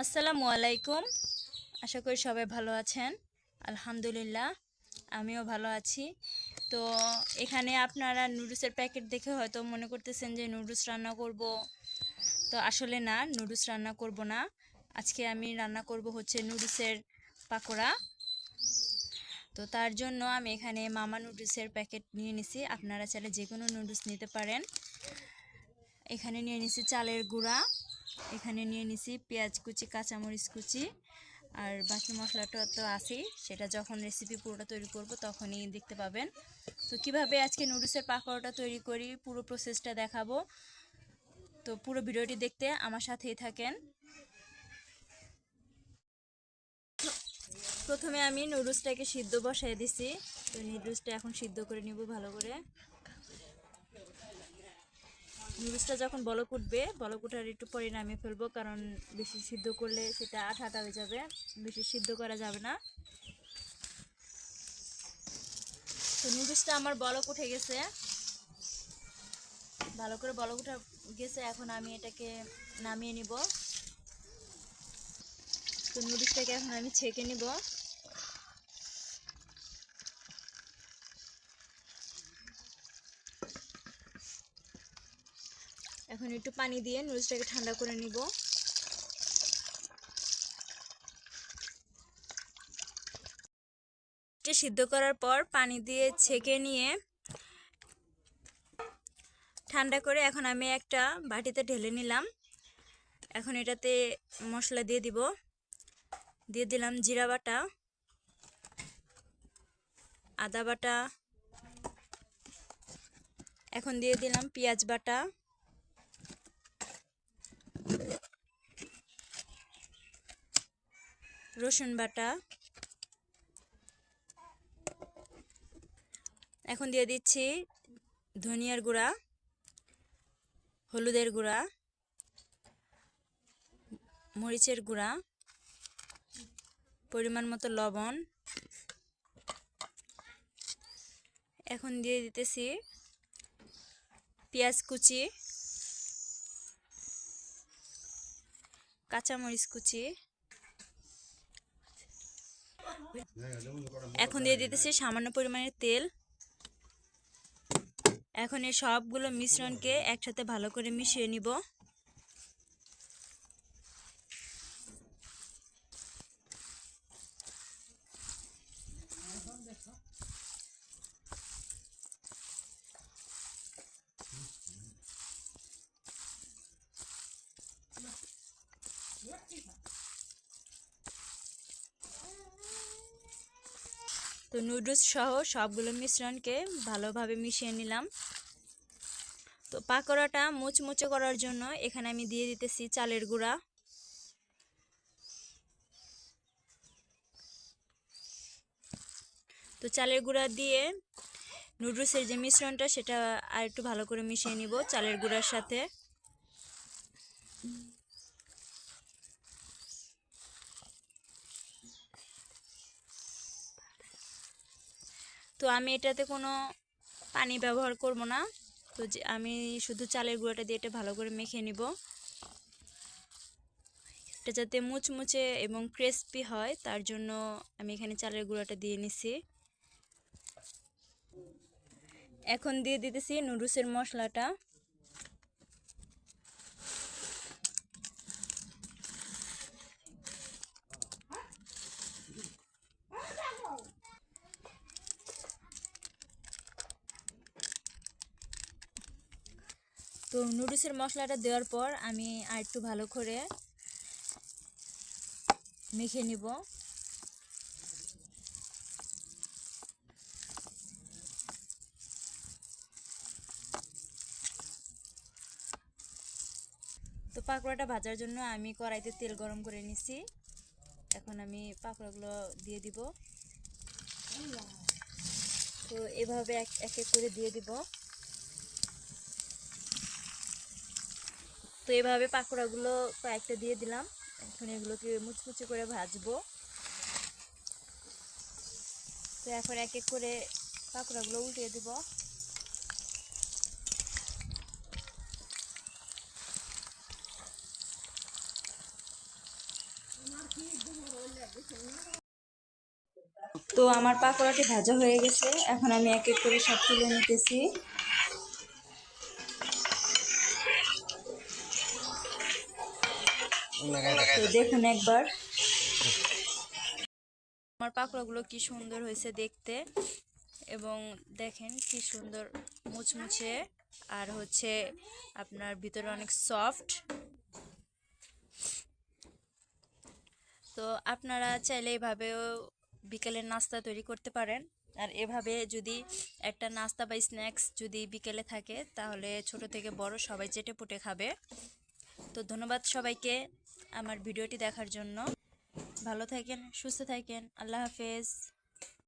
আসসালামু আলাইকুম। আশা করি সবাই ভালো আছেন। আলহামদুলিল্লাহ আমিও ভালো আছি। তো এখানে আপনারা নুডলসের প্যাকেট দেখে হয়তো মনে করতেছেন যে নুডলস রান্না করব। তো আসলে না, নুডলস রান্না করব না। আজকে আমি রান্না করব হচ্ছে নুডলসের পাকোড়া। তো তার জন্য আমি এখানে মামা নুডলসের প্যাকেট নিয়ে নিছি। আপনারা চাইলে যে কোনো নুডলস নিতে পারেন। এখানে নিয়ে নিছি চালের গুঁড়া, এখানে নিয়ে নিছি পেঁয়াজ কুচি, কাঁচামরিচ কুচি, আর বাকি মশলাটা তো আছেই, সেটা যখন রেসিপি পুরোটা তৈরি করব তখনই দেখতে পাবেন। তো কিভাবে আজকে নুডলসের পাকোড়াটা তৈরি করি পুরো প্রসেসটা দেখাবো। তো পুরো ভিডিওটি দেখতে আমার সাথেই থাকেন। প্রথমে আমি নুডলসটাকে সিদ্ধ বসাই দিছি। তো নুডলসটা এখন সিদ্ধ করে নিব ভালো করে। নুডলসটা যখন বলক উঠবে, বলক উঠার একটু পরে নামিয়ে ফেলবো, কারণ বেশি সিদ্ধ করলে সেটা আঠা আঠা হয়ে যাবে, বেশি সিদ্ধ করা যাবে না। তো নুডলসটা আমার বলক উঠে গেছে, ভালো করে বলক উঠে গেছে। এখন আমি এটাকে নামিয়ে নিব। তো নুডলসটাকে এখন আমি ছেঁকে নিব। এখন একটু পানি দিয়ে নুডলসটাকে ঠান্ডা করে নিব। সিদ্ধ করার পর পানি দিয়ে ছেঁকে নিয়ে ঠান্ডা করে এখন আমি একটা বাটিতে ঢেলে নিলাম। এখন এটাতে মশলা দিয়ে দিব। দিয়ে দিলাম জিরা বাটা, আদা বাটা, এখন দিয়ে দিলাম পেঁয়াজ বাটা, রসুন বাটা, এখন দিয়ে দিচ্ছি ধনিয়ার গুঁড়া, হলুদের গুঁড়া, মরিচের গুঁড়া, পরিমাণ মতো লবণ। এখন দিয়ে দিতেছি পেঁয়াজ কুচি, কাঁচামরিচ কুচি, এখন দিয়ে দিতেছি সামান্য পরিমাণের তেল। এখন এই সবগুলো মিশ্রণকে একসাথে ভালো করে মিশিয়ে নিব। তো নুডলস সহ সবগুলো মিশ্রণকে ভালোভাবে মিশিয়ে নিলাম। তো পাকোড়াটা মুচমুচে করার জন্য এখানে আমি দিয়ে দিতেছি চালের গুঁড়া। তো চালের গুঁড়া দিয়ে নুডলসের যে মিশ্রণটা সেটা আর একটু ভালো করে মিশিয়ে নিব চালের গুঁড়ার সাথে। তো আমি এটাতে কোনো পানি ব্যবহার করব না। তো আমি শুধু চালের গুঁড়াটা দিয়ে এটা ভালো করে মেখে নিব। এটা যাতে মুচমুচে এবং ক্রিস্পি হয় তার জন্য আমি এখানে চালের গুঁড়াটা দিয়ে নিছি। এখন দিয়ে দিতেছি নুডলসের মশলাটা। তো নুডলসের মশলাটা দেওয়ার পর আমি আর একটু ভালো করে মেখে নিব। তো পাকোড়াটা ভাজার জন্য আমি কড়াইতে তেল গরম করে নিছি। এখন আমি পাকোড়াগুলো দিয়ে দিব। তো এভাবে এক এক করে দিয়ে দিব। তো এভাবে পাকোড়াগুলো কয়েকটা দিয়ে দিলাম। এখন এগুলোকে মুচমুচে করে ভাজবো। তো এখন এক এক করে পাকোড়াগুলো উল্টিয়ে দিব। তো আমার পাকোড়াটি ভাজা হয়ে গেছে, এখন আমি এক এক করে সব তুলে নিতেছি। তো দেখুন একবার আমার পাকোড়াগুলো কি সুন্দর হয়েছে দেখতে, এবং দেখেন কি সুন্দর মুচমুচে, আর হচ্ছে আপনার ভিতরে অনেক সফট। তো আপনারা চাইলে এভাবেও বিকেলের নাস্তা তৈরি করতে পারেন। আর এভাবে যদি একটা নাস্তা বা স্ন্যাক্স যদি বিকেলে থাকে, তাহলে ছোট থেকে বড় সবাই চেটেপুটে খাবে। তো ধন্যবাদ সবাইকে আমার ভিডিওটি দেখার জন্য। ভালো থাকেন, সুস্থ থাকেন, আল্লাহ হাফেজ।